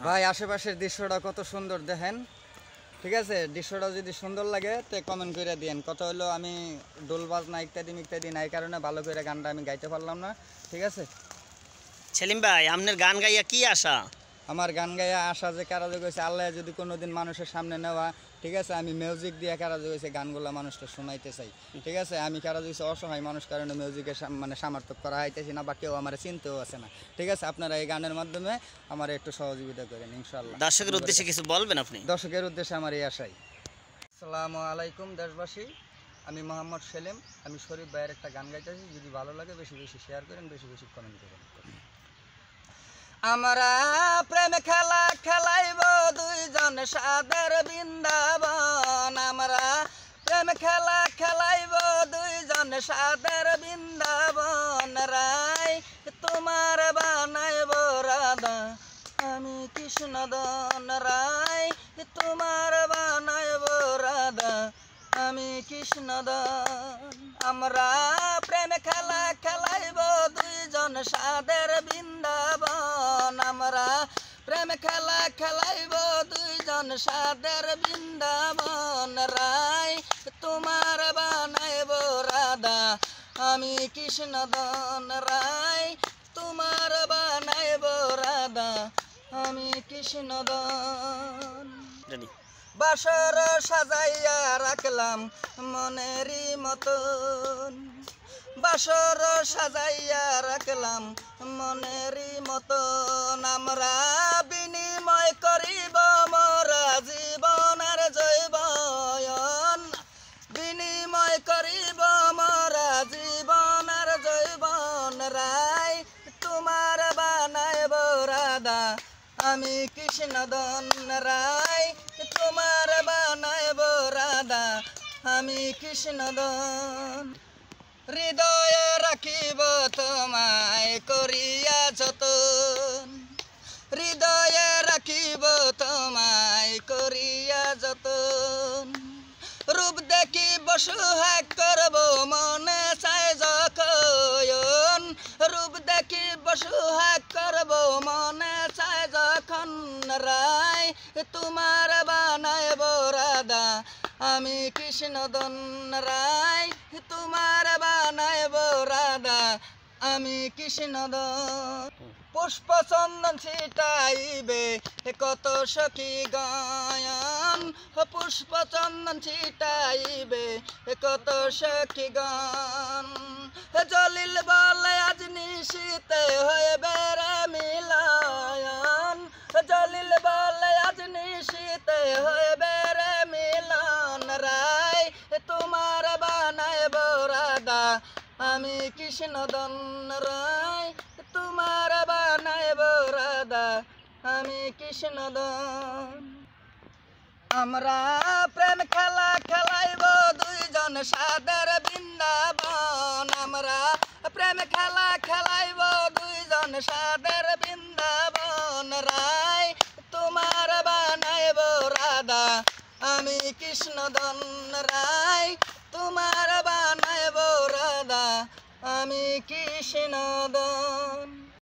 ভাই আশেপাশের দৃশ্যটা কত সুন্দর দেখেন। ঠিক আছে, দৃশ্যটা যদি সুন্দর লাগে তে কমেন্ট করে দিয়েন। কথা হলো আমি ডোল বাজনা ইত্যাদি ইত্যাদি নাই কারণে ভালো করে গানটা আমি গাইতে পারলাম না। ঠিক আছে সেলিম ভাই, আপনার গান গাইয়া কি আশা? আমার গান গাইয়া আসা যে কারাযোগ হয়েছে, আল্লাহ যদি কোনোদিন মানুষের সামনে নেওয়া, ঠিক আছে, আমি মিউজিক দিয়ে কারাযোগ হয়েছে গানগুলো মানুষটা শোনাইতে চাই। ঠিক আছে, আমি কারাযোগ হয়েছে অসহায় মানুষ কারণে মিউজিকের মানে সামর্থ্য করা হইতেছি না, বা কেউ আমার চিনতেও আছে না। ঠিক আছে, আপনারা এই গানের মাধ্যমে আমার একটু সহযোগিতা করেন ইনশাআল্লাহ। দর্শকের উদ্দেশ্যে কিছু বলবেন আপনি? দর্শকের উদ্দেশ্যে আমার এই আশাই। আসসালামু আলাইকুম দেশবাসী, আমি মোহাম্মদ সেলিম। আমি শরীফ ভাইয়ের একটা গান গাইতেছি, যদি ভালো লাগে বেশি বেশি শেয়ার করেন, বেশি বেশি কমেন্ট করেন। আমরা প্রেম খেলা খেলাইব দুইজন সাদের বৃন্দাবন, আমরা প্রেম খেলা খেলাইব দুইজন সাদের বৃন্দাবন, রাই তোমার বানাইব রাধা আমি কৃষ্ণদন, রাই তোমার বানাইব রাধা আমি কৃষ্ণদন। আমরা প্রেম খেলা খেলাইব দুইজন সাদের বৃন্দাবন, আমরা প্রেম খেলা খেলাইব দুইজন সাদের বৃন্দাবন, রাই তোমার বানাইব রাধা আমি কৃষ্ণদন, রাই তোমার বানাইব রাধা আমি কৃষ্ণদন। বাসর সাজাইয়া রাখলাম মনেরই মতন, বাসর সাজাইয়া রাখলাম মনেরই মতন, আমরা বিনিময় করিব মোরা জীবন আর জৈবন, বিনিময় করিব মোরা জীবন আর জৈবন, রাই তোমার বানাইব রাধা আমি কৃষ্ণদন, রাই তোমার বানাইব রাধা আমি কৃষ্ণদন। হৃদয়ে রাখিব তোমায় করিয়া যতন, হৃদয়ে রাখিব তোমায় করিয়া যতন, রূপ দেখি বসুহাগ করব মনে চাই যখন, রূপ দেখি বসুহাগ করব মনে চাই যখন, রাই তোমার বানাইব রাধা আমি কৃষ্ণদন, রাই তোমার বানাইব রাধা আমি কৃষ্ণদন। পুষ্প চন্দন ছিটাইবে কত সখী গায়ন, পুষ্প চন্দন ছিটাইবে কত সখী গান, জলিল বলে আজ নিশীতে হইবে রে মিলন, জলিল বলে আজ নিশীতে হইবে রে মিলন, রাই তোমার বানাইব রাধা আমি কৃষ্ণদন, রাই তোমার বানাইব রাধা আমি কৃষ্ণদন। আমরা প্রেম খেলা খেলাইব দুইজন সাদের বৃন্দাবন, আমরা প্রেম খেলা খেলাইব দুইজন সাদের বৃন্দাবন, রাই তোমার বানাইব রাধা আমি কৃষ্ণদন, রাই তোমার বানাইব রাধা আমি কৃষ্ণদন।